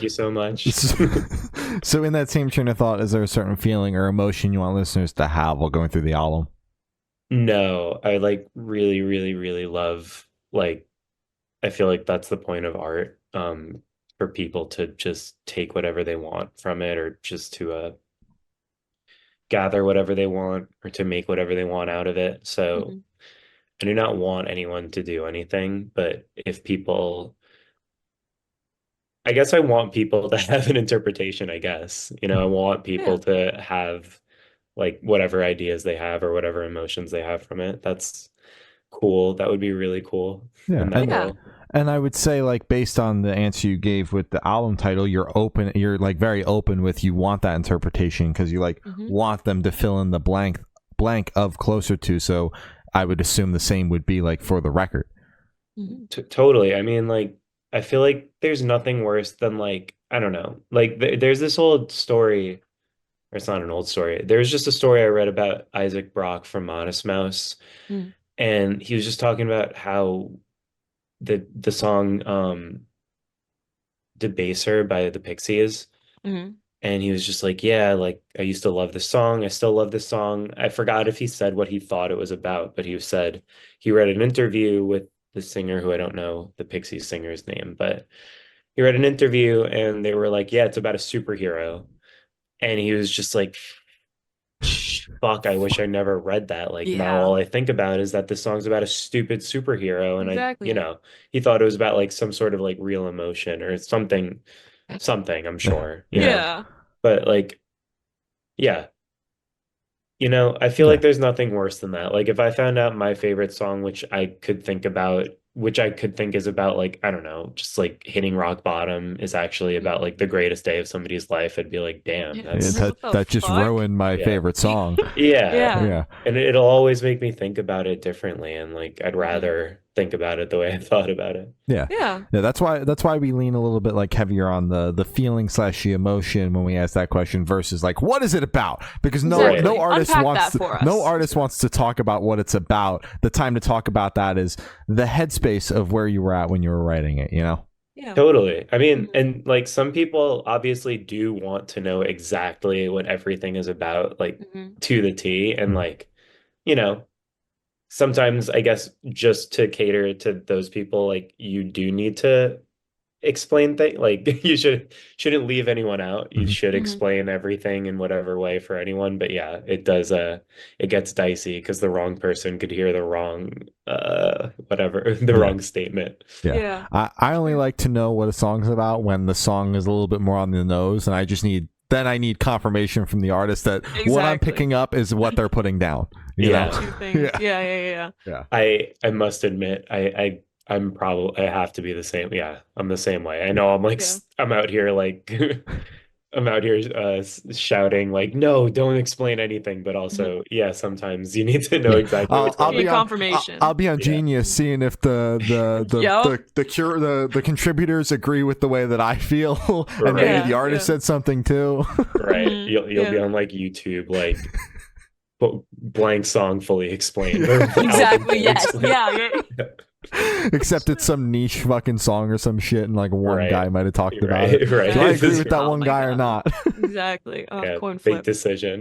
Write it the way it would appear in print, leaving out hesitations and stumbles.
Thank you so much. So in that same train of thought, is there a certain feeling or emotion you want listeners to have while going through the album? No, I like really, really, really love like I feel like that's the point of art, for people to just take whatever they want from it or just to gather whatever they want or to make whatever they want out of it. So Mhm. I do not want anyone to do anything, but if people I guess I want people to have an interpretation, I guess. I want people Yeah. to have like whatever ideas they have or whatever emotions they have from it. That's cool. That would be really cool. Yeah, And that Yeah. will and I would say, like, based on the answer you gave with the album title, you're like very open with you want that interpretation because you like Mhm. want them to fill in the blank of closer to. So I would assume the same would be like for the record. Mhm. totally. I mean, like, I feel like there's nothing worse than like, I don't know, like there's this old story, or it's not an old story. There's just a story I read about Isaac Brock from Modest Mouse, Mhm. and he was just talking about how the song Debaser by the Pixies. Mhm. And he was just like, yeah, like I used to love this song. I still love this song. I forgot if he said what he thought it was about, but he said he read an interview with the singer who I don't know the Pixies singer's name, but he read an interview and they were like, yeah, it's about a superhero. And he was just like, fuck, I wish I never read that. Like now Yeah. all I think about is that this song's about a stupid superhero. And Exactly. he thought it was about like some sort of like real emotion or something, I'm sure, Yeah. Yeah. but like, yeah, I feel Yeah. like there's nothing worse than that. Like if I found out my favorite song, which I could think is about like, I don't know, just like hitting rock bottom is actually about Mhm. like the greatest day of somebody's life, I'd be like, damn, Yeah. Yeah, that's What the that just fuck? ruined my yeah. favorite song. Yeah. Yeah. Yeah. And it'll always make me think about it differently. And like I'd Mhm. rather think about it the way I thought about it. Yeah. Yeah. Yeah, that's why we lean a little bit like heavier on the feeling slash the emotion when we ask that question versus like what is it about? Because Exactly. no artist Unpack wants that for us. no artist wants to talk about what it's about. The time to talk about that is the headspace of where you were at when you were writing it, you know? Yeah. Totally. I mean, Mhm. and like some people obviously do want to know exactly what everything is about, like Mhm. to the T. And like, you know, sometimes I guess just to cater to those people, like you do need to explain things. Like you shouldn't leave anyone out. You Mhm. should Mhm. explain everything in whatever way for anyone. But yeah, it gets dicey because the wrong person could hear the wrong whatever the Yeah. wrong statement. Yeah. Yeah. I only like to know what a song's about when the song is a little bit more on the nose and I need confirmation from the artist that what I'm Exactly. picking up is what they're putting down. You Yeah. know? Two things. Yeah. I must admit, I'm probably I have to be the same. Yeah, I'm the same way. I know I'm like Yeah. I'm out here like I'm out here shouting like no, don't explain anything, but Mhm. also yeah, sometimes you need to know Yeah. exactly what's I'll going Need be on. on confirmation. I'll be on Yeah. Genius seeing if Yup. the contributors agree with the way that I feel and Right. maybe the artist Yeah. said something too. Right. Mhm. You'll be Yeah. on like YouTube like blank song fully explained or album Exactly. fully Yes. explained. Yeah. Except it's some niche fucking song or some shit and like one Right. guy might have talked about Right. it. Right. Do I agree with that Oh one my guy or God. not? Exactly. Oh, Yeah, coin big flip. decision.